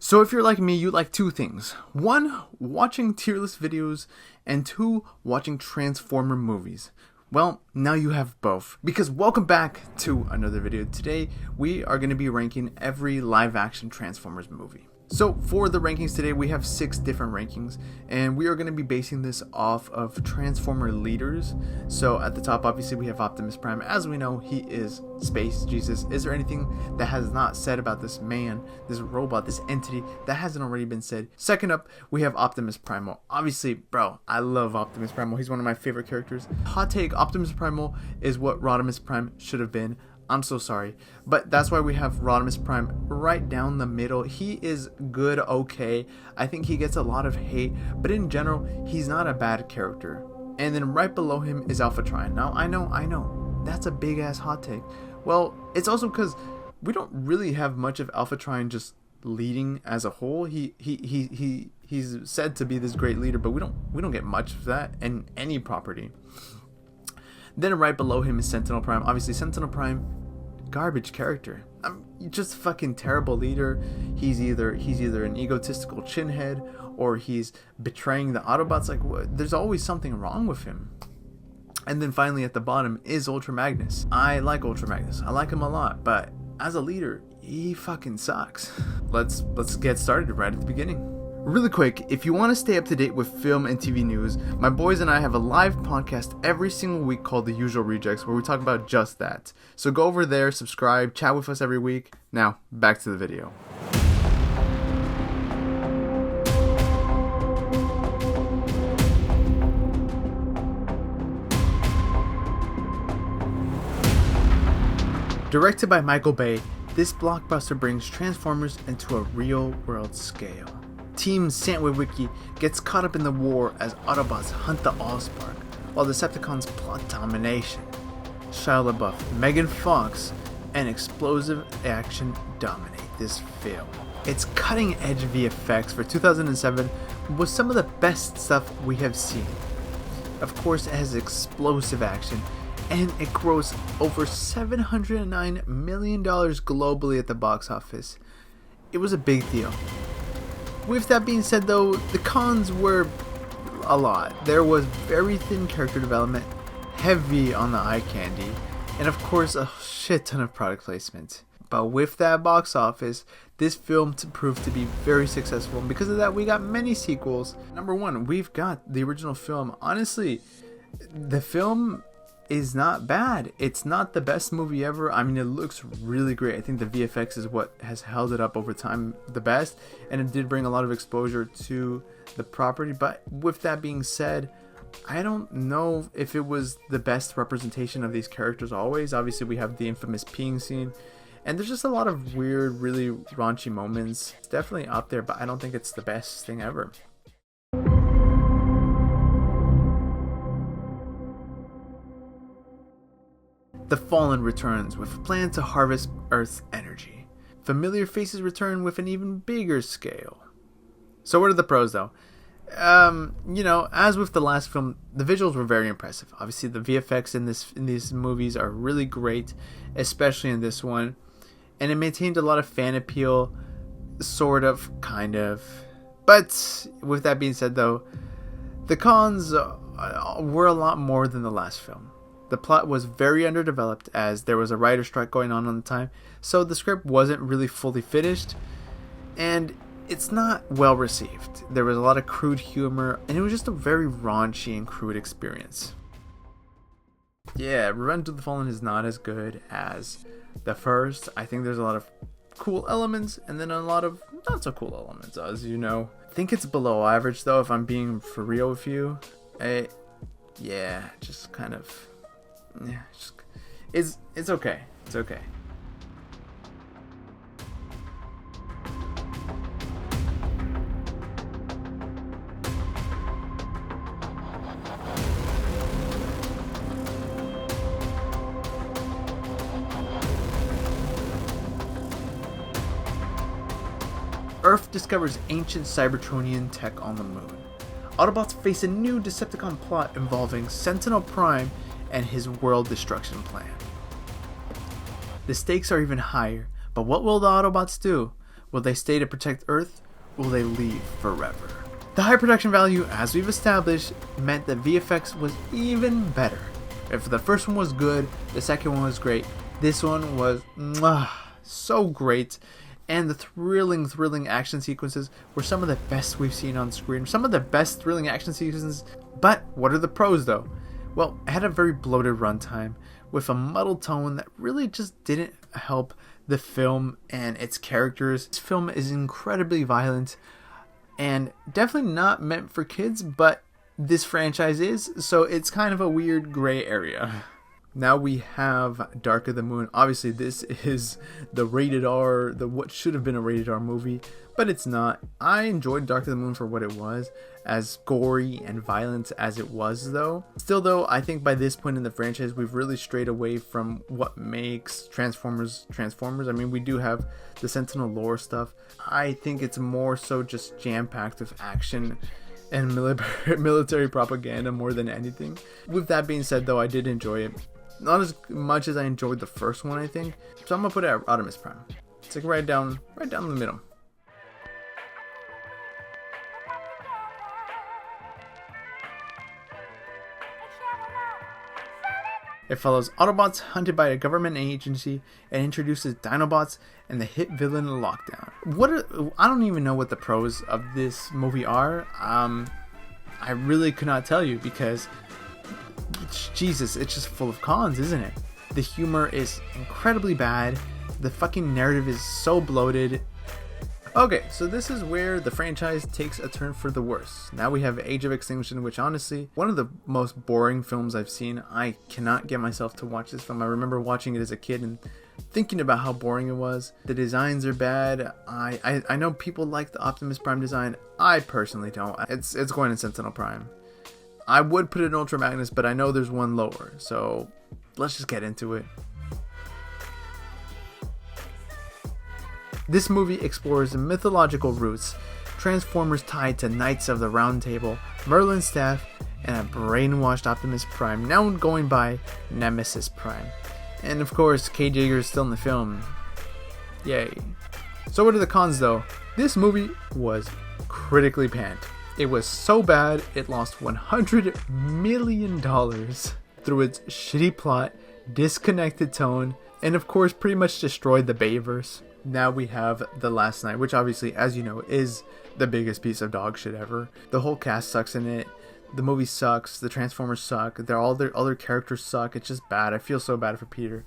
So if you're like me, you like two things. One, watching tier list videos, and two, watching Transformer movies. Well, now you have both. Because welcome back to another video. Today, we are going to be ranking every live action Transformers movie. So for the rankings today, we have 6 different rankings, and we are going to be basing this off of Transformer leaders. So at the top, obviously, we have Optimus Prime. As we know, he is Space Jesus. Is there anything that has not said about this man, this robot, this entity that hasn't already been said? Second up, we have Optimus Primal. Obviously, bro, I love Optimus Primal. He's one of my favorite characters. Hot take, Optimus Primal is what Rodimus Prime should have been. I'm so sorry, but that's why we have Rodimus Prime right down the middle. He is good, okay. I think he gets a lot of hate, but in general, he's not a bad character. And then right below him is Alpha Trion. Now, I know, that's a big ass hot take. Well, it's also because we don't really have much of Alpha Trion just leading as a whole. He's said to be this great leader, but we don't get much of that in any property. Then right below him is Sentinel Prime. Obviously, Sentinel Prime, garbage character. Just a fucking terrible leader. He's either an egotistical chinhead or he's betraying the Autobots. Like, there's always something wrong with him. And then finally at the bottom is Ultra Magnus. I like Ultra Magnus. I like him a lot, but as a leader, he fucking sucks. Let's get started right at the beginning. Really quick, if you want to stay up to date with film and TV news, my boys and I have a live podcast every single week called The Usual Rejects, where we talk about just that. So go over there, subscribe, chat with us every week. Now, back to the video. Directed by Michael Bay, this blockbuster brings Transformers into a real-world scale. Team Santway-Wiki gets caught up in the war as Autobots hunt the Allspark, while Decepticons plot domination. Shia LaBeouf, Megan Fox, and explosive action dominate this film. Its cutting-edge VFX for 2007 was some of the best stuff we have seen. Of course, it has explosive action, and it grossed over $709 million globally at the box office. It was a big deal. With that being said though, the cons were a lot. There was very thin character development, heavy on the eye candy, and of course a shit ton of product placement. But with that box office, this film proved to be very successful, and because of that we got many sequels. Number 1, we've got the original film. Honestly, the film is not bad. It's not the best movie ever. I mean, it looks really great. I think the VFX is what has held it up over time the best, and it did bring a lot of exposure to the property. But with that being said, I don't know if it was the best representation of these characters always. Obviously, we have the infamous peeing scene, and there's just a lot of weird, really raunchy moments. It's definitely up there, but I don't think it's the best thing ever. The Fallen returns with a plan to harvest Earth's energy. Familiar faces return with an even bigger scale. So what are the pros though? As with the last film, the visuals were very impressive. Obviously the VFX in these movies are really great, especially in this one. And it maintained a lot of fan appeal, sort of, kind of. But with that being said though, the cons were a lot more than the last film. The plot was very underdeveloped as there was a writer's strike going on the time, so the script wasn't really fully finished, and it's not well received. There was a lot of crude humor, and it was just a very raunchy and crude experience. Yeah, Revenge of the Fallen is not as good as the first. I think there's a lot of cool elements, and then a lot of not so cool elements, as you know. I think it's below average, though, if I'm being for real with you. Just kind of... Yeah, it's okay. It's okay. Earth discovers ancient Cybertronian tech on the moon. Autobots face a new Decepticon plot involving Sentinel Prime and his world destruction plan. The stakes are even higher, but what will the Autobots do? Will they stay to protect Earth? Will they leave forever? The high production value, as we've established, meant that VFX was even better. If the first one was good, the second one was great. This one was so great. And the thrilling action sequences were some of the best we've seen on screen. Some of the best thrilling action sequences. But what are the pros though? Well, it had a very bloated runtime with a muddled tone that really just didn't help the film and its characters. This film is incredibly violent and definitely not meant for kids, but this franchise is, so it's kind of a weird gray area. Now we have Dark of the Moon. Obviously this is the rated R, what should have been a rated R movie, but it's not. I enjoyed Dark of the Moon for what it was, as gory and violent as it was though. Still though, I think by this point in the franchise we've really strayed away from what makes Transformers. I mean, we do have the Sentinel lore stuff. I think it's more so just jam-packed with action and military propaganda more than anything. With that being said though, I did enjoy it. Not as much as I enjoyed the first one, I think. So I'm gonna put it at Optimus Prime. It's like right down the middle. It follows Autobots hunted by a government agency and introduces Dinobots and the hit villain Lockdown. I don't even know what the pros of this movie are. I really could not tell you because Jesus, it's just full of cons, isn't it? The humor is incredibly bad. The fucking narrative is so bloated. Okay, so this is where the franchise takes a turn for the worse. Now we have Age of Extinction, which honestly, one of the most boring films I've seen. I cannot get myself to watch this film. I remember watching it as a kid and thinking about how boring it was. The designs are bad. I know people like the Optimus Prime design. I personally don't. It's going in Sentinel Prime. I would put it in Ultra Magnus, but I know there's one lower, so let's just get into it. This movie explores the mythological roots, Transformers tied to Knights of the Round Table, Merlin's staff, and a brainwashed Optimus Prime, now going by Nemesis Prime. And of course, Kate Jaeger is still in the film. Yay. So what are the cons though? This movie was critically panned. It was so bad, it lost $100 million through its shitty plot, disconnected tone, and of course pretty much destroyed the Bayverse. Now we have The Last Knight, which obviously, as you know, is the biggest piece of dog shit ever. The whole cast sucks in it. The movie sucks. The Transformers suck. All their other characters suck. It's just bad. I feel so bad for Peter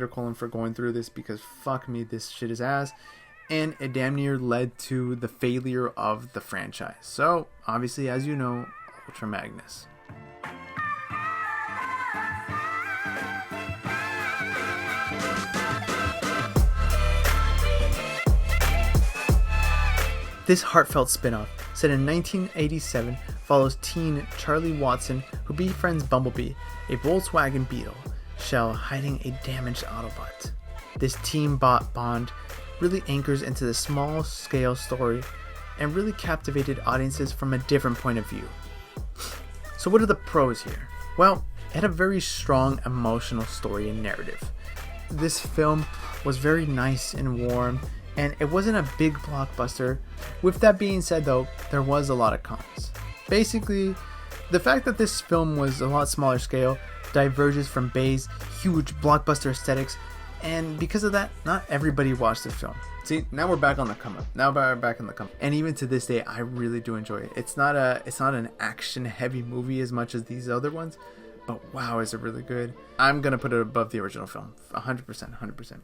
Cullen for going through this because fuck me, this shit is ass. And it damn near led to the failure of the franchise. So, obviously, as you know, Ultra Magnus. This heartfelt spin-off, set in 1987, follows teen Charlie Watson, who befriends Bumblebee, a Volkswagen Beetle shell hiding a damaged Autobot. This team bond really anchors into the small-scale story and really captivated audiences from a different point of view. So what are the pros here? Well, it had a very strong emotional story and narrative. This film was very nice and warm, and it wasn't a big blockbuster. With that being said though, there was a lot of cons. Basically, the fact that this film was a lot smaller scale diverges from Bay's huge blockbuster aesthetics, and because of that, not everybody watched this film. See, now we're back on the come up. And even to this day, I really do enjoy it. It's not an action heavy movie as much as these other ones, but wow, is it really good. I'm gonna put it above the original film, 100%.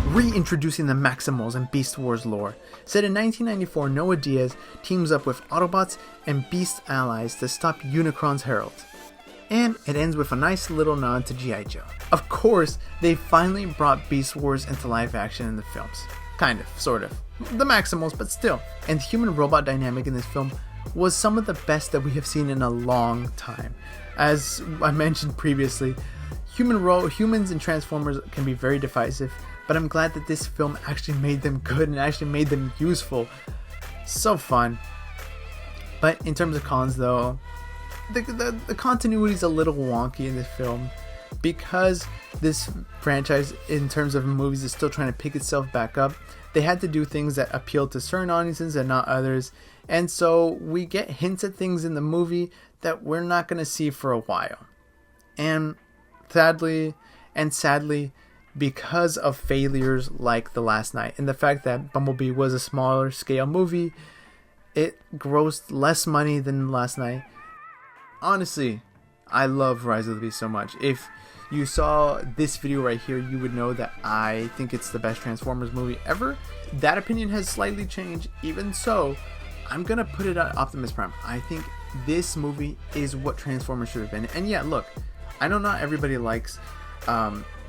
Reintroducing the Maximals and Beast Wars lore. Set in 1994, Noah Diaz teams up with Autobots and Beast allies to stop Unicron's Herald. And it ends with a nice little nod to G.I. Joe. Of course, they finally brought Beast Wars into live action in the films. Kind of, sort of. The Maximals, but still. And the human-robot dynamic in this film was some of the best that we have seen in a long time. As I mentioned previously, humans and Transformers can be very divisive, but I'm glad that this film actually made them good and actually made them useful. So fun. But in terms of cons though, the continuity is a little wonky in this film, because this franchise in terms of movies is still trying to pick itself back up. They had to do things that appeal to certain audiences and not others, and so we get hints at things in the movie that we're not going to see for a while. And sadly, because of failures like The Last Night and the fact that Bumblebee was a smaller scale movie, it grossed less money than Last Night. Honestly, I love Rise of the Beast so much. If you saw this video right here, you would know that I think it's the best Transformers movie ever. That opinion has slightly changed. Even so, I'm gonna put it at Optimus Prime. I think this movie is what Transformers should have been. And yeah, look, I know not everybody likes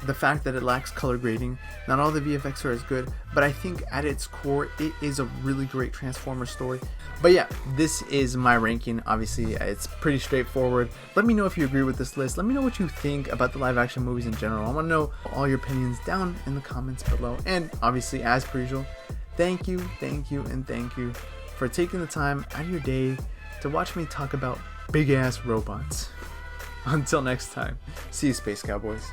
the fact that it lacks color grading. Not all the VFX are as good, but I think at its core, it is a really great Transformers story. But yeah, this is my ranking. Obviously, it's pretty straightforward. Let me know if you agree with this list. Let me know what you think about the live action movies in general. I want to know all your opinions down in the comments below. And obviously, as per usual, thank you for taking the time out of your day to watch me talk about big ass robots. Until next time, see you, Space Cowboys.